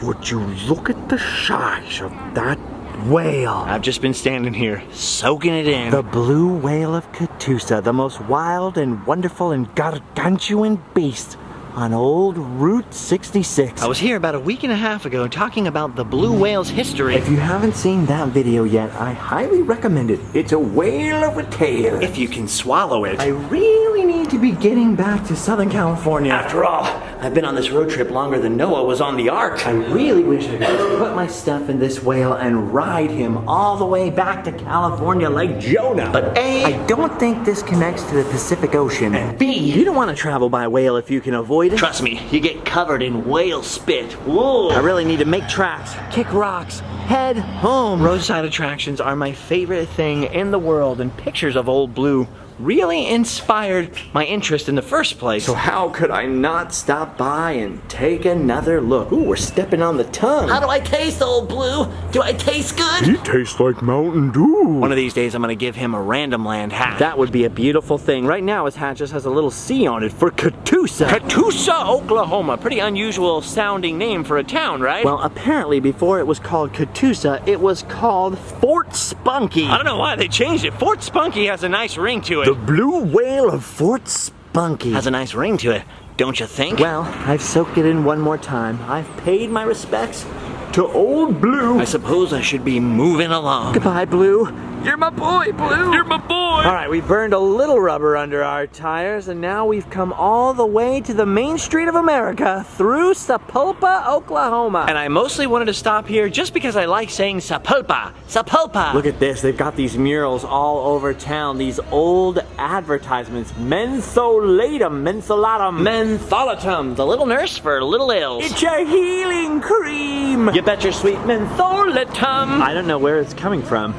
would you look at the size of that whale? I've just been standing here, soaking it in. The blue whale of Catoosa, the most wild and wonderful and gargantuan beast on old Route 66. I was here about a week and a half ago talking about the blue whale's history. If you haven't seen that video yet, I highly recommend it. It's a whale of a tale. If you can swallow it. I really need to be getting back to Southern California. After all, I've been on this road trip longer than Noah was on the ark. I really wish I could just put my stuff in this whale and ride him all the way back to California like Jonah. But A, I don't think this connects to the Pacific Ocean. And B, you don't want to travel by whale if you can avoid it. Trust me, you get covered in whale spit. Whoa! I really need to make tracks, kick rocks, head home. Roadside attractions are my favorite thing in the world, and pictures of Old Blue really inspired my interest in the first place. So how could I not stop by and take another look? Ooh, we're stepping on the tongue. How do I taste, Old Blue? Do I taste good? He tastes like Mountain Dew. One of these days I'm gonna give him a Random Land hat. That would be a beautiful thing. Right now his hat just has a little C on it for Catoosa. Catoosa, Oklahoma. Pretty unusual sounding name for a town, right? Well, apparently before it was called Catoosa, it was called Fort Spunky. I don't know why they changed it. Fort Spunky has a nice ring to it. The blue whale of Fort Spunky has a nice ring to it, don't you think? Well, I've soaked it in one more time. I've paid my respects to Old Blue. I suppose I should be moving along. Goodbye, Blue. You're my boy, Blue. You're my boy. All right, we burned a little rubber under our tires, and now we've come all the way to the main street of America through Sapulpa, Oklahoma. And I mostly wanted to stop here just because I like saying Sapulpa. Sapulpa. Look at this. They've got these murals all over town. These old advertisements. Mentholatum, mentholatum. Mentholatum, the little nurse for little ills. It's a healing cream. You bet your sweet mentholatum. I don't know where it's coming from,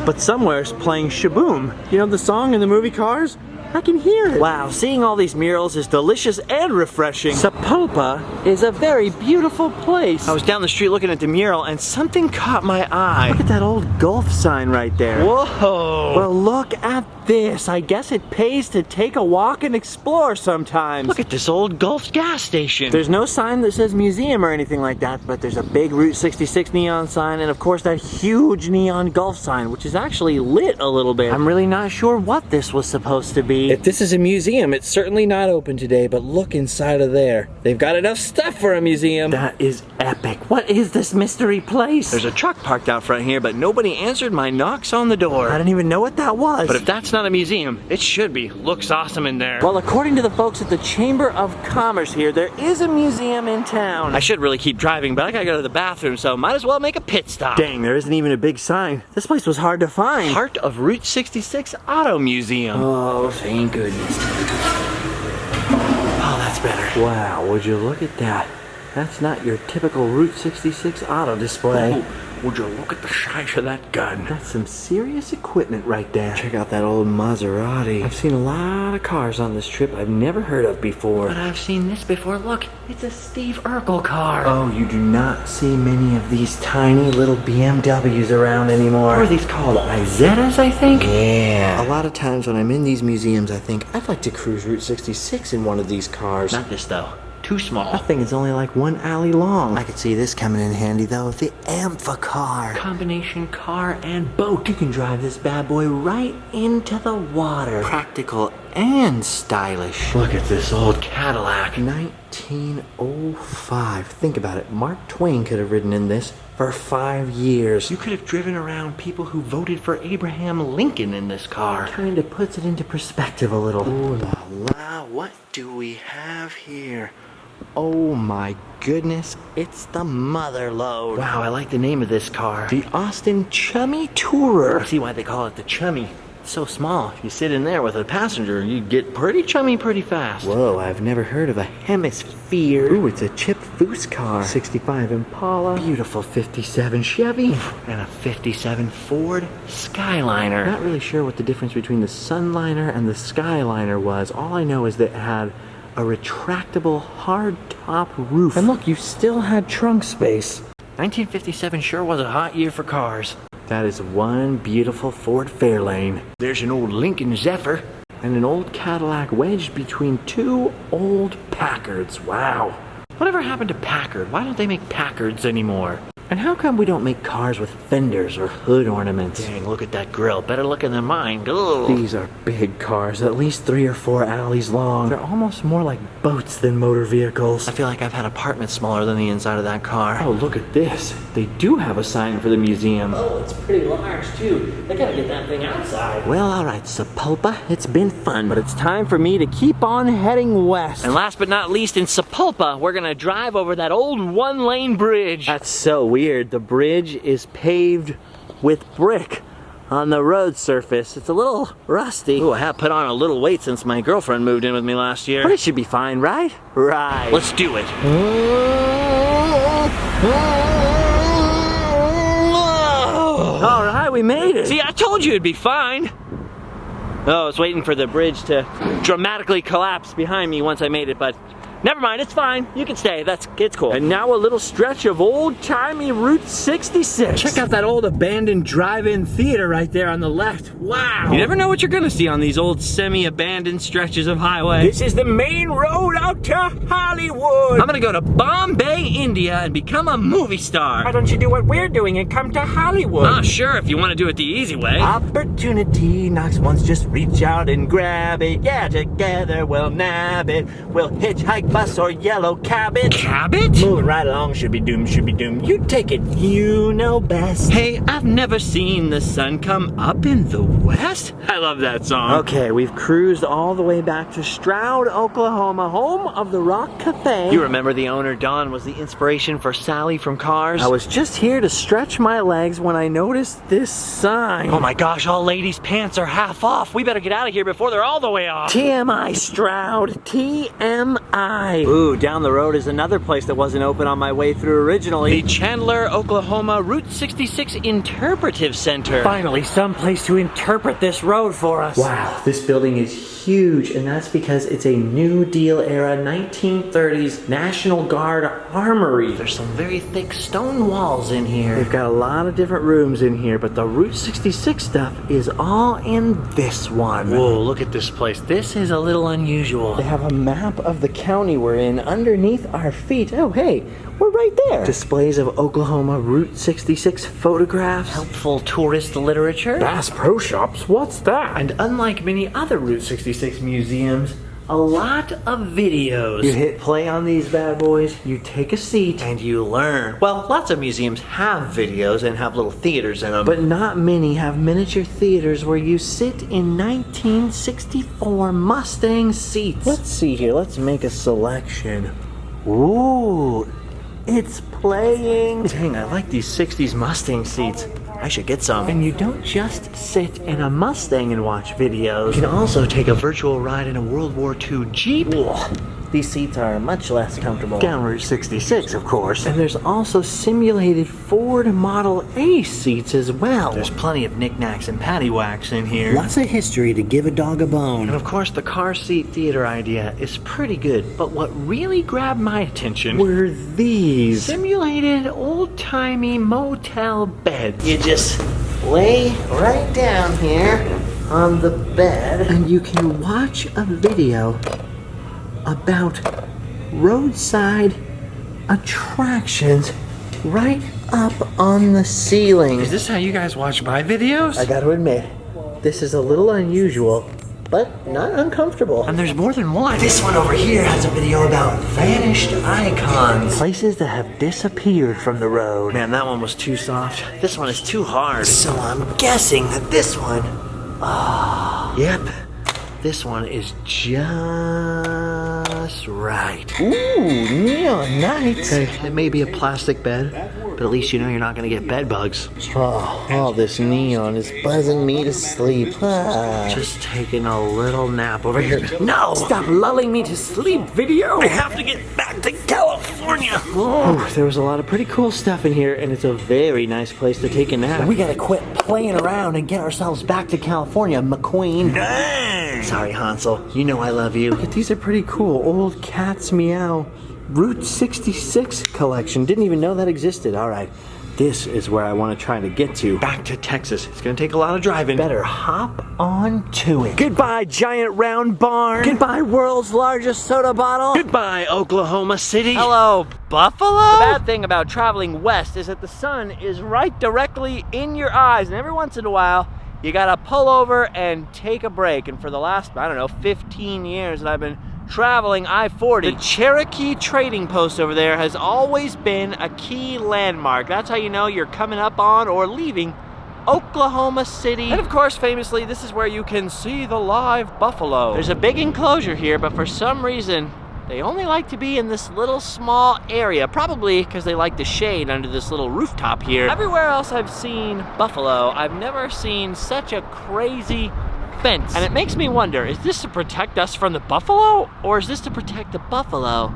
but somewhere's playing Shaboom. You know the song in the movie Cars? I can hear it. Wow, seeing all these murals is delicious and refreshing. Sapulpa is a very beautiful place. I was down the street looking at the mural and something caught my eye. Look at that old golf sign right there. Whoa. Well, look at this. I guess it pays to take a walk and explore sometimes. Look at this old Gulf gas station. There's no sign that says museum or anything like that, but there's a big Route 66 neon sign, and of course that huge neon Gulf sign, which is actually lit a little bit. I'm really not sure what this was supposed to be. If this is a museum, it's certainly not open today, but look inside of there. They've got enough stuff for a museum. That is epic. What is this mystery place? There's a truck parked out front here, but nobody answered my knocks on the door. I didn't even know what that was. But if that's not a museum, it should be. Looks awesome in there. Well, according to the folks at the Chamber of Commerce here, there is a museum in town. I should really keep driving, but I gotta go to the bathroom, so might as well make a pit stop. Dang, there isn't even a big sign. This place was hard to find. Heart of Route 66 Auto Museum. Oh, thank goodness. Oh, that's better. Wow, would you look at that? That's not your typical Route 66 auto display. Oh, would you look at the size of that gun? That's some serious equipment right there. Check out that old Maserati. I've seen a lot of cars on this trip I've never heard of before. But I've seen this before. Look, it's a Steve Urkel car. Oh, you do not see many of these tiny little BMWs around anymore. What are these called? Izettas, I think? Yeah. A lot of times when I'm in these museums, I think I'd like to cruise Route 66 in one of these cars. Not this, though. Too small. That thing is only like one alley long. I could see this coming in handy though. The Ampha car. Combination car and boat. You can drive this bad boy right into the water. Practical and stylish. Look at this old Cadillac. 1905. Think about it. Mark Twain could have ridden in this for 5 years. You could have driven around people who voted for Abraham Lincoln in this car. Kinda puts it into perspective a little. Ooh la la, what do we have here? Oh my goodness, it's the Mother Lode. Wow, I like the name of this car. The Austin Chummy Tourer. I see why they call it the Chummy. It's so small. If you sit in there with a passenger, you get pretty chummy pretty fast. Whoa, I've never heard of a Hemisphere. Ooh, it's a Chip Foose car. 65 Impala. Beautiful 57 Chevy. And a 57 Ford Skyliner. Not really sure what the difference between the Sunliner and the Skyliner was. All I know is that it had a retractable hard-top roof. And look, you still had trunk space. 1957 sure was a hot year for cars. That is one beautiful Ford Fairlane. There's an old Lincoln Zephyr. And an old Cadillac wedged between two old Packards. Wow. Whatever happened to Packard? Why don't they make Packards anymore? And how come we don't make cars with fenders or hood ornaments? Dang, look at that grill. Better looking than mine. Ugh. These are big cars, at least 3 or 4 alleys long. They're almost more like boats than motor vehicles. I feel like I've had apartments smaller than the inside of that car. Oh, look at this. They do have a sign for the museum. Oh, it's pretty large, too. They gotta get that thing outside. Well, all right, Sapulpa, it's been fun, but it's time for me to keep on heading west. And last but not least, in Sapulpa, we're gonna drive over that old one-lane bridge. That's so weird. The bridge is paved with brick on the road surface. It's a little rusty. Ooh, I have put on a little weight since my girlfriend moved in with me last year. But it should be fine, right? Right. Let's do it. All right, we made it. See, I told you it'd be fine. Oh, I was waiting for the bridge to dramatically collapse behind me once I made it, but never mind, it's fine. You can stay. It's cool. And now a little stretch of old-timey Route 66. Check out that old abandoned drive-in theater right there on the left. Wow. You never know what you're gonna see on these old semi-abandoned stretches of highway. This is the main road out to Hollywood. I'm gonna go to Bombay, India and become a movie star. Why don't you do what we're doing and come to Hollywood? Ah, sure, if you want to do it the easy way. Opportunity knocks once, just reach out and grab it. Yeah, together we'll nab it. We'll hitchhike, bus, or yellow cabin. Cabot? Moving right along, should be doomed, should be doomed. You take it, you know best. Hey, I've never seen the sun come up in the west. I love that song. Okay, we've cruised all the way back to Stroud, Oklahoma, home of the Rock Cafe. You remember the owner, Don, was the inspiration for Sally from Cars? I was just here to stretch my legs when I noticed this sign. Oh my gosh, all ladies' pants are half off. We better get out of here before they're all the way off. TMI, Stroud, TMI. Ooh, down the road is another place that wasn't open on my way through originally. The Chandler, Oklahoma Route 66 Interpretive Center. Finally, some place to interpret this road for us. Wow, this building is huge, and that's because it's a New Deal era 1930s National Guard armory. There's some very thick stone walls in here. They've got a lot of different rooms in here, but the Route 66 stuff is all in this one. Whoa, look at this place. This is a little unusual. They have a map of the county we're in underneath our feet. Oh, hey, we're right there. Displays of Oklahoma Route 66 photographs. Helpful tourist literature. Bass Pro Shops, what's that? And unlike many other Route 66 museums, a lot of videos. You hit play on these bad boys, you take a seat, and you learn. Well, lots of museums have videos and have little theaters in them. but not many have miniature theaters where you sit in 1964 Mustang seats. Let's see here, let's make a selection. Ooh, it's playing. Dang, I like these 60s Mustang seats. I should get some. And you don't just sit in a Mustang and watch videos. You can also take a virtual ride in a World War II Jeep. These seats are much less comfortable. Down Route 66, of course. And there's also simulated Ford Model A seats as well. There's plenty of knickknacks and paddywhacks in here. Lots of history to give a dog a bone. And of course, the car seat theater idea is pretty good, but what really grabbed my attention Were these? simulated old-timey motel beds. You just lay right down here on the bed and you can watch a video about roadside attractions right up on the ceiling. Is this how you guys watch my videos? I gotta admit, this is a little unusual, but not uncomfortable. And there's more than one. This one over here has a video about vanished icons. Places that have disappeared from the road. Man, that one was too soft. This one is too hard. So I'm guessing that this one, Yep. This one is just right. ooh, neon nights. Okay, it may be a plastic bed, but at least you know you're not gonna get bed bugs. Oh, this neon is buzzing me to sleep. Just taking a little nap over here. No! Stop lulling me to sleep, video. I have to get back to California. Oh, there was a lot of pretty cool stuff in here, and it's a very nice place to take a nap. We gotta quit playing around and get ourselves back to California, McQueen. Dang! Sorry, Hansel. You know I love you. Look at these, are pretty cool. Old Cat's Meow Route 66 collection. Didn't even know that existed. All right, this is where I want to try to get to. Back to Texas. It's gonna take a lot of driving. Better hop on to it. Goodbye, giant round barn. Goodbye, world's largest soda bottle. Goodbye, Oklahoma City. Hello, Buffalo? The bad thing about traveling west is that the sun is right directly in your eyes, and every once in a while, you gotta pull over and take a break. And for the last, I don't know, 15 years that I've been traveling I-40, the Cherokee Trading Post over there has always been a key landmark. That's how you know you're coming up on or leaving Oklahoma City. And of course, famously, this is where you can see the live buffalo. There's a big enclosure here, but for some reason, they only like to be in this little small area, probably because they like the shade under this little rooftop here. Everywhere else I've seen buffalo, I've never seen such a crazy fence. And it makes me wonder, is this to protect us from the buffalo, or is this to protect the buffalo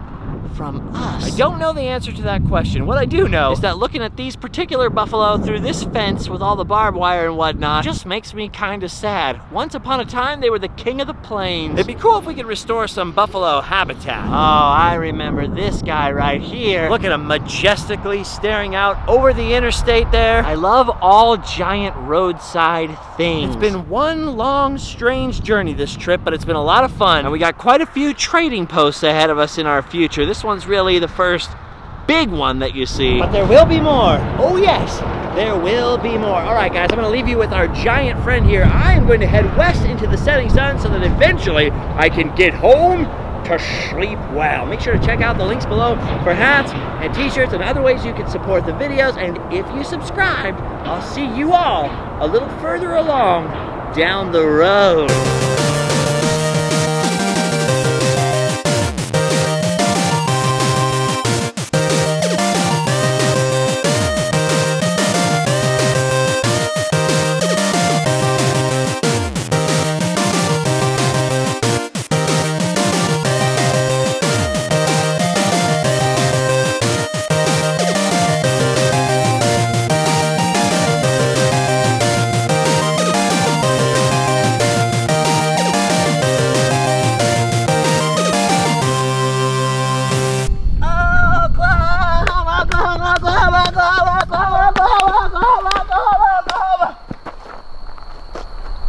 from us? I don't know the answer to that question. What I do know is that looking at these particular buffalo through this fence with all the barbed wire and whatnot just makes me kind of sad. Once upon a time, they were the king of the plains. It'd be cool if we could restore some buffalo habitat. Oh, I remember this guy right here. Look at him majestically staring out over the interstate there. I love all giant roadside things. It's been one long, strange journey this trip, but it's been a lot of fun. And we got quite a few trading posts ahead of us in our future. This one's really the first big one that you see. But there will be more. Oh yes, there will be more. All right, guys, I'm gonna leave you with our giant friend here. I am going to head west into the setting sun so that eventually I can get home to sleep well. Make sure to check out the links below for hats and t-shirts and other ways you can support the videos. And if you subscribed, I'll see you all a little further along down the road.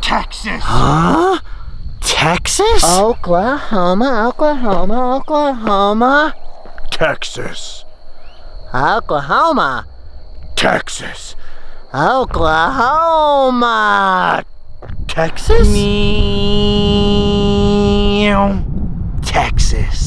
Texas. Huh? Texas? Oklahoma, Oklahoma, Oklahoma. Texas. Oklahoma, Texas. Oklahoma. Texas? Meow. Texas.